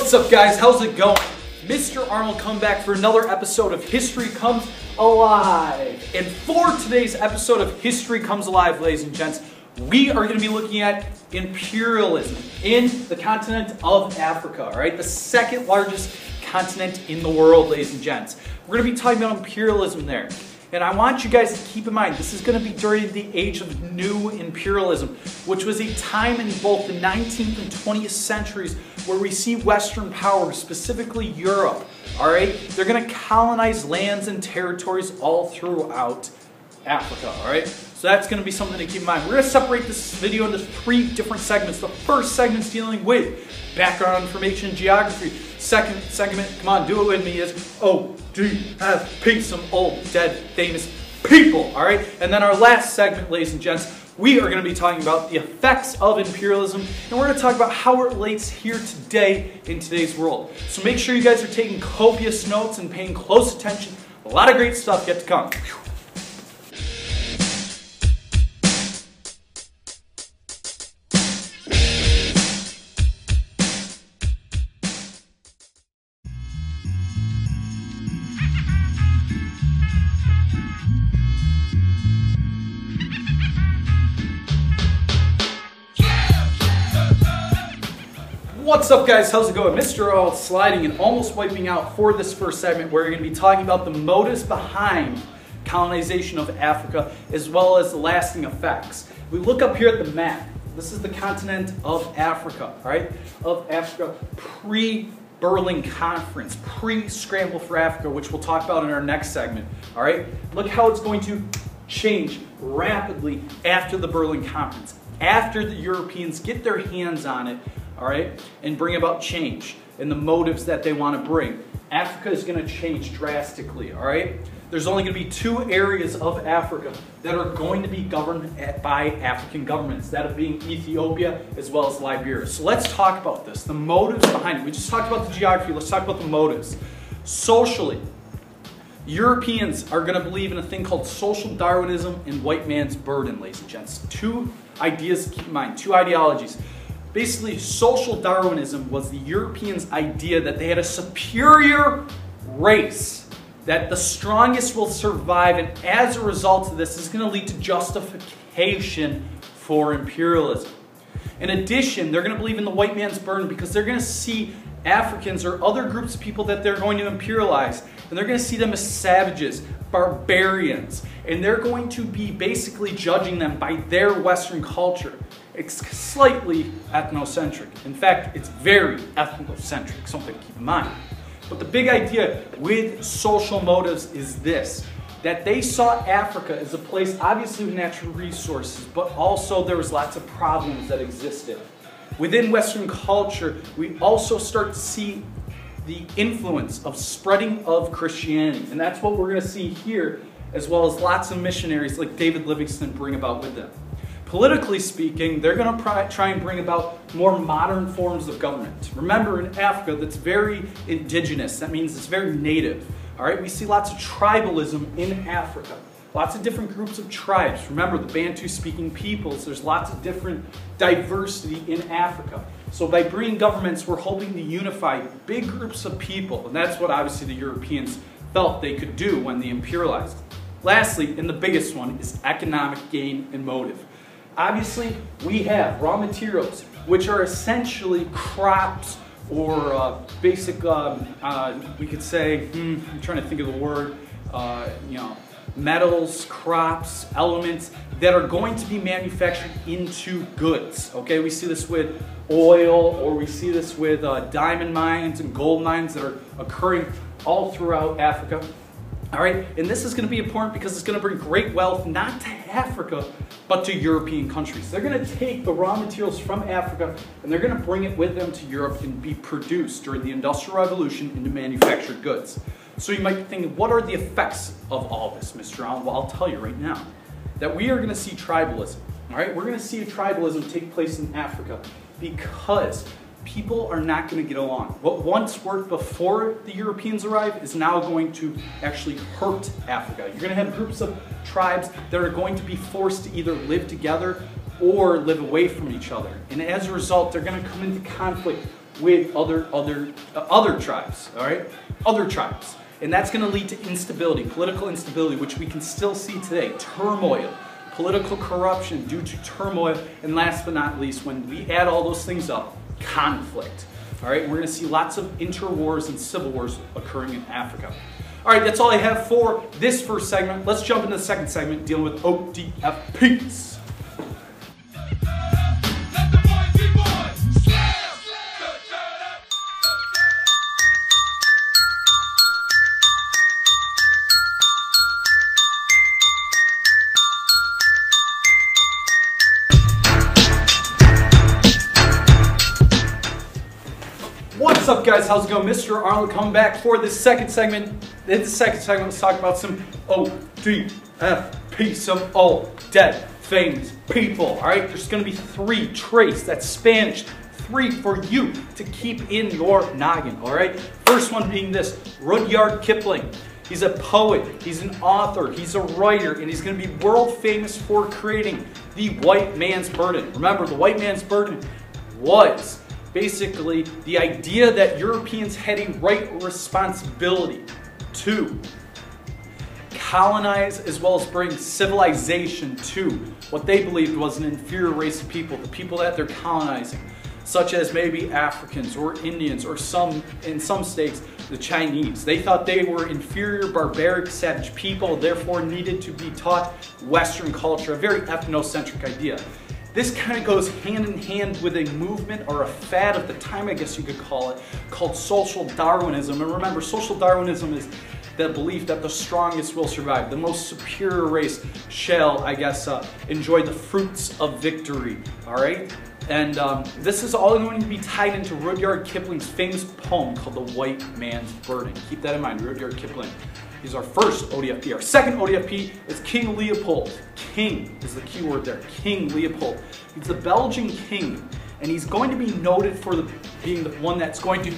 What's up, guys? How's it going? Mr. Arnold come back for another episode of History Comes Alive. And for today's episode of History Comes Alive, ladies and gents, we are going to be looking at imperialism in the continent of Africa, all right? The second largest continent in the world, ladies and gents. We're going to be talking about imperialism there. And I want you guys to keep in mind, this is going to be during the age of new imperialism, which was a time in both the 19th and 20th centuries where we see Western powers, specifically Europe, all right? They're going to colonize lands and territories all throughout Africa, all right? So that's going to be something to keep in mind. We're going to separate this video into 3 different segments. The first segment is dealing with background information and geography. Second segment, come on, do it with me, is ODFP, some old, dead, famous people, all right? And then our last segment, ladies and gents, we are going to be talking about the effects of imperialism, and we're going to talk about how it relates here today in today's world. So make sure you guys are taking copious notes and paying close attention. A lot of great stuff yet to come. What's up, guys? How's it going? Mr. Arnold sliding and almost wiping out for this first segment. We're going to be talking about the motives behind colonization of Africa as well as the lasting effects. We look up here at the map. This is the continent of Africa, all right? Of Africa pre-Berlin Conference, pre-Scramble for Africa, which we'll talk about in our next segment, all right? Look how it's going to change rapidly after the Berlin Conference, after the Europeans get their hands on it, all right, and bring about change and the motives that they want to bring. Africa is going to change drastically, all right? There's only going to be 2 areas of Africa that are going to be governed by African governments, that being Ethiopia as well as Liberia. So let's talk about this, the motives behind it. We just talked about the geography, let's talk about the motives. Socially, Europeans are going to believe in a thing called social Darwinism and white man's burden, ladies and gents. 2 ideas to keep in mind, 2 ideologies. Basically, social Darwinism was the Europeans' idea that they had a superior race, that the strongest will survive, and as a result of this is going to lead to justification for imperialism. In addition, they're going to believe in the white man's burden because they're going to see Africans or other groups of people that they're going to imperialize, and they're going to see them as savages, barbarians, and they're going to be basically judging them by their Western culture. It's slightly ethnocentric. In fact, it's very ethnocentric, something to keep in mind. But the big idea with social motives is this, that they saw Africa as a place, obviously with natural resources, but also there was lots of problems that existed. Within Western culture, we also start to see the influence of spreading of Christianity. And that's what we're going to see here, as well as lots of missionaries like David Livingstone bring about with them. Politically speaking, they're going to try and bring about more modern forms of government. Remember, in Africa, that's very indigenous. That means it's very native. All right, we see lots of tribalism in Africa. Lots of different groups of tribes. Remember, the Bantu-speaking peoples, there's lots of different diversity in Africa. So by bringing governments, we're hoping to unify big groups of people. And that's what obviously the Europeans felt they could do when they imperialized. Lastly, and the biggest one, is economic gain and motive. Obviously, we have raw materials, which are essentially crops or basic, we could say, I'm trying to think of the word, metals, crops, elements that are going to be manufactured into goods. Okay, we see this with oil, or we see this with diamond mines and gold mines that are occurring all throughout Africa. All right, and this is going to be important because it's going to bring great wealth not to Africa, but to European countries. They're going to take the raw materials from Africa and they're going to bring it with them to Europe and be produced during the Industrial Revolution into manufactured goods. So you might be thinking, what are the effects of all this, Mr. Allen? Well, I'll tell you right now that we are going to see tribalism. All right, we're going to see tribalism take place in Africa because people are not going to get along. What once worked before the Europeans arrived is now going to actually hurt Africa. You're going to have groups of tribes that are going to be forced to either live together or live away from each other. And as a result, they're going to come into conflict with other tribes, all right? Other tribes. And that's going to lead to instability, political instability, which we can still see today. Turmoil, political corruption due to turmoil, and last but not least, when we add all those things up, conflict. All right, we're going to see lots of interwars and civil wars occurring in Africa. All right, that's all I have for this first segment. Let's jump into the second segment dealing with ODFPs. What's up, guys? How's it going? Mr. Arnold coming back for this second segment. In the second segment, let's talk about some ODFP, some old, dead, famous people. All right, there's going to be 3 traits. That's Spanish. 3 for you to keep in your noggin. All right. First one being this: Rudyard Kipling. He's a poet. He's an author. He's a writer, and he's going to be world famous for creating the white man's burden. Remember, the white man's burden was basically the idea that Europeans had a right or responsibility to colonize as well as bring civilization to what they believed was an inferior race of people, the people that they're colonizing, such as maybe Africans or Indians or in some states, the Chinese. They thought they were inferior, barbaric, savage people, therefore needed to be taught Western culture, a very ethnocentric idea. This kind of goes hand in hand with a movement or a fad of the time, I guess you could call it, called social Darwinism. And remember, social Darwinism is the belief that the strongest will survive. The most superior race shall, I guess, enjoy the fruits of victory, all right? And this is all going to be tied into Rudyard Kipling's famous poem called The White Man's Burden. Keep that in mind, Rudyard Kipling. He's our first ODFP. Our second ODFP is King Leopold. King is the key word there, King Leopold. He's the Belgian king, and he's going to be noted for being the one that's going to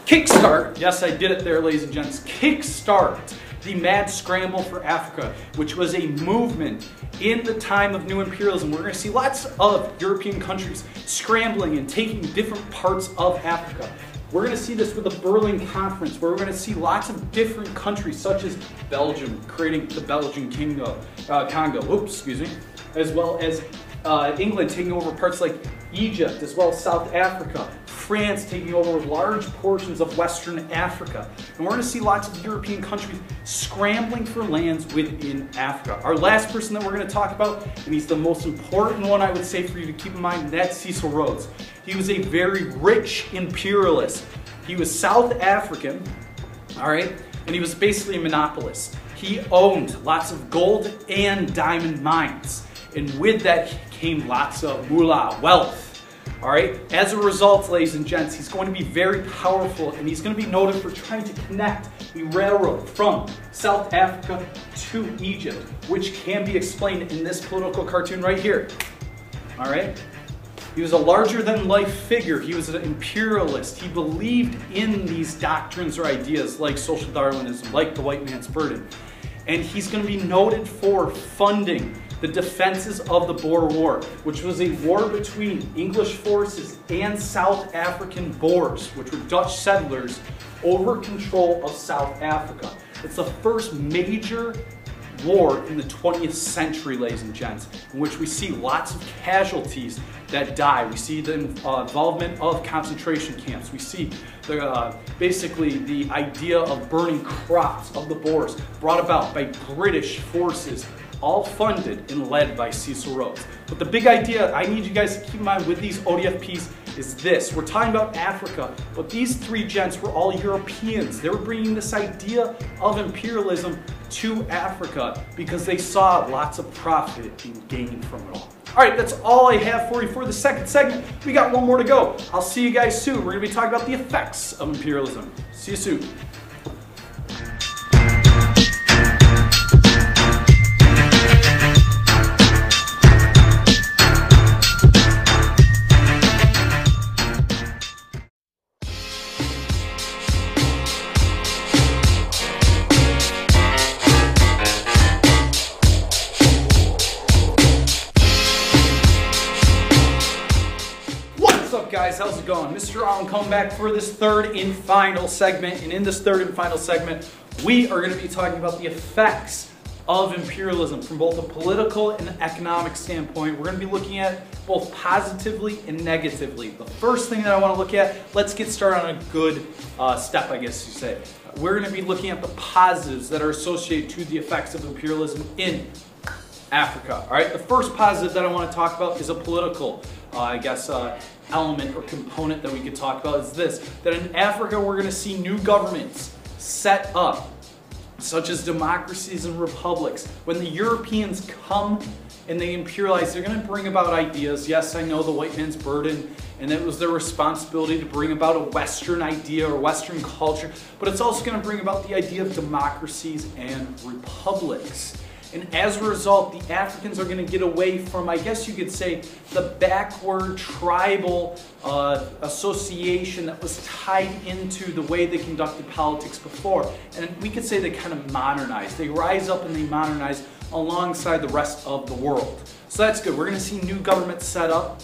kickstart, yes, I did it there, ladies and gents, kickstart the mad scramble for Africa, which was a movement in the time of new imperialism. We're going to see lots of European countries scrambling and taking different parts of Africa. We're going to see this with the Berlin Conference, where we're going to see lots of different countries, such as Belgium, creating the Belgian Congo, as well as England taking over parts like Egypt, as well as South Africa, France taking over large portions of Western Africa. And we're going to see lots of European countries scrambling for lands within Africa. Our last person that we're going to talk about, and he's the most important one I would say for you to keep in mind, that's Cecil Rhodes. He was a very rich imperialist. He was South African, all right, and he was basically a monopolist. He owned lots of gold and diamond mines, and with that came lots of moolah, wealth. All right. As a result, ladies and gents, he's going to be very powerful, and he's going to be noted for trying to connect the railroad from South Africa to Egypt, which can be explained in this political cartoon right here. All right. He was a larger-than-life figure. He was an imperialist. He believed in these doctrines or ideas like social Darwinism, like the white man's burden. And he's going to be noted for funding the defenses of the Boer War, which was a war between English forces and South African Boers, which were Dutch settlers, over control of South Africa. It's the first major war in the 20th century, ladies and gents, in which we see lots of casualties that die. We see the involvement of concentration camps. We see basically the idea of burning crops of the Boers brought about by British forces, all funded and led by Cecil Rhodes. But the big idea I need you guys to keep in mind with these ODFPs is this. We're talking about Africa, but these 3 gents were all Europeans. They were bringing this idea of imperialism to Africa because they saw lots of profit being gained from it all. All right, that's all I have for you for the second segment. We got one more to go. I'll see you guys soon. We're going to be talking about the effects of imperialism. See you soon. guys? How's it going? Mr. Allen coming back for this third and final segment. And in this third and final segment, we are going to be talking about the effects of imperialism from both a political and economic standpoint. We're going to be looking at both positively and negatively. The first thing that I want to look at, let's get started on a good step, I guess you say. We're going to be looking at the positives that are associated to the effects of imperialism in Africa. All right, the first positive that I want to talk about is a political, element or component that we could talk about is this, that in Africa we're going to see new governments set up, such as democracies and republics. When the Europeans come and they imperialize, they're going to bring about ideas. Yes, I know the white man's burden, and it was their responsibility to bring about a Western idea or Western culture, but it's also going to bring about the idea of democracies and republics. And as a result, the Africans are going to get away from, I guess you could say, the backward tribal association that was tied into the way they conducted politics before. And we could say they kind of modernize. They rise up and they modernize alongside the rest of the world. So that's good. We're going to see new governments set up.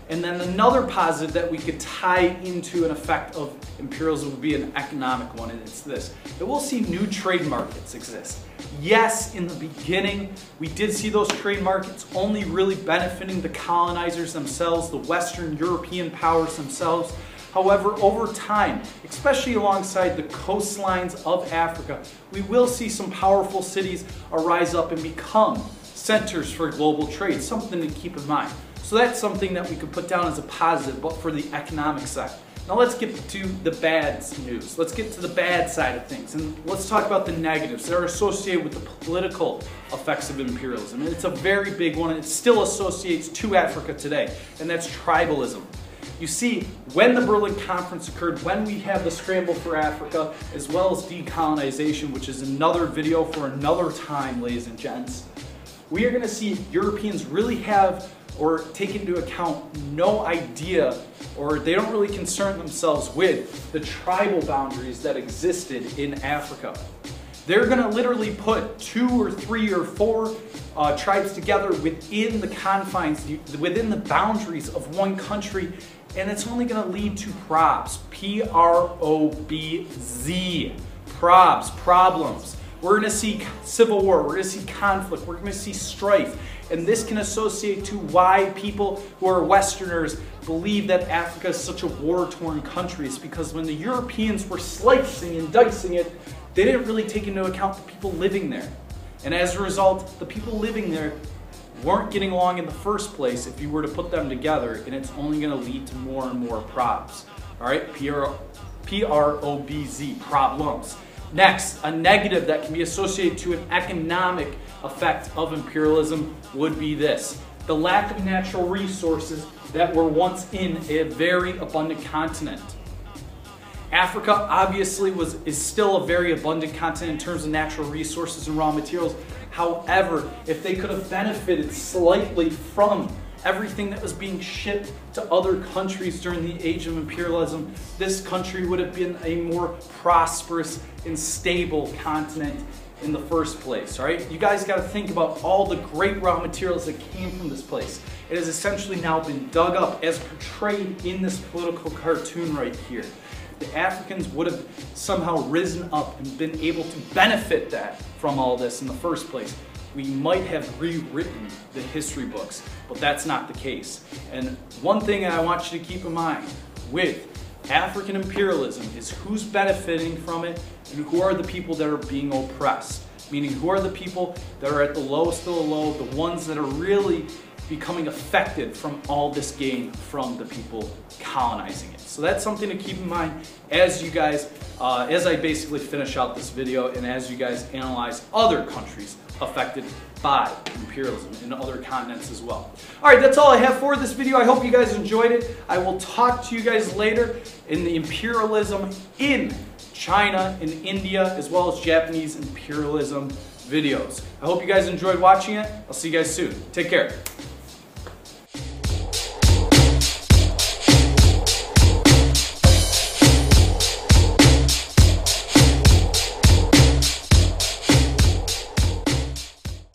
And then another positive that we could tie into an effect of imperialism would be an economic one, and it's this, that we'll see new trade markets exist. Yes, in the beginning, we did see those trade markets only really benefiting the colonizers themselves, the Western European powers themselves. However, over time, especially alongside the coastlines of Africa, we will see some powerful cities arise up and become centers for global trade, something to keep in mind. So that's something that we could put down as a positive, but for the economic side. Now let's get to the bad news. Let's get to the bad side of things, and let's talk about the negatives that are associated with the political effects of imperialism. And it's a very big one, and it still associates to Africa today, and that's tribalism. You see, when the Berlin Conference occurred, when we have the Scramble for Africa, as well as decolonization, which is another video for another time, ladies and gents, we are going to see Europeans really have or take into account no idea, or they don't really concern themselves with the tribal boundaries that existed in Africa. They're going to literally put 2 or 3 or 4 tribes together within the confines, within the boundaries of one country, and it's only going to lead to probs. P-R-O-B-Z. Probs, problems. We're going to see civil war, we're going to see conflict, we're going to see strife. And this can associate to why people who are Westerners believe that Africa is such a war-torn country. It's because when the Europeans were slicing and dicing it, they didn't really take into account the people living there. And as a result, the people living there weren't getting along in the first place if you were to put them together, and it's only going to lead to more and more probs. All right, P-R-O-B-Z, problems. Next, a negative that can be associated to an economic effect of imperialism would be this: the lack of natural resources that were once in a very abundant continent. Africa obviously is still a very abundant continent in terms of natural resources and raw materials. However, if they could have benefited slightly from everything that was being shipped to other countries during the age of imperialism, this country would have been a more prosperous and stable continent in the first place, all right? You guys got to think about all the great raw materials that came from this place. It has essentially now been dug up as portrayed in this political cartoon right here. The Africans would have somehow risen up and been able to benefit from all this in the first place. We might have rewritten the history books, but that's not the case. And one thing I want you to keep in mind with African imperialism is who's benefiting from it and who are the people that are being oppressed. Meaning, who are the people that are at the lowest of the low, the ones that are really becoming affected from all this gain from the people colonizing it. So that's something to keep in mind as you guys, as I basically finish out this video and as you guys analyze other countries affected by imperialism in other continents as well. Alright, that's all I have for this video. I hope you guys enjoyed it. I will talk to you guys later in the imperialism in China and India, as well as Japanese imperialism videos. I hope you guys enjoyed watching it. I'll see you guys soon. Take care.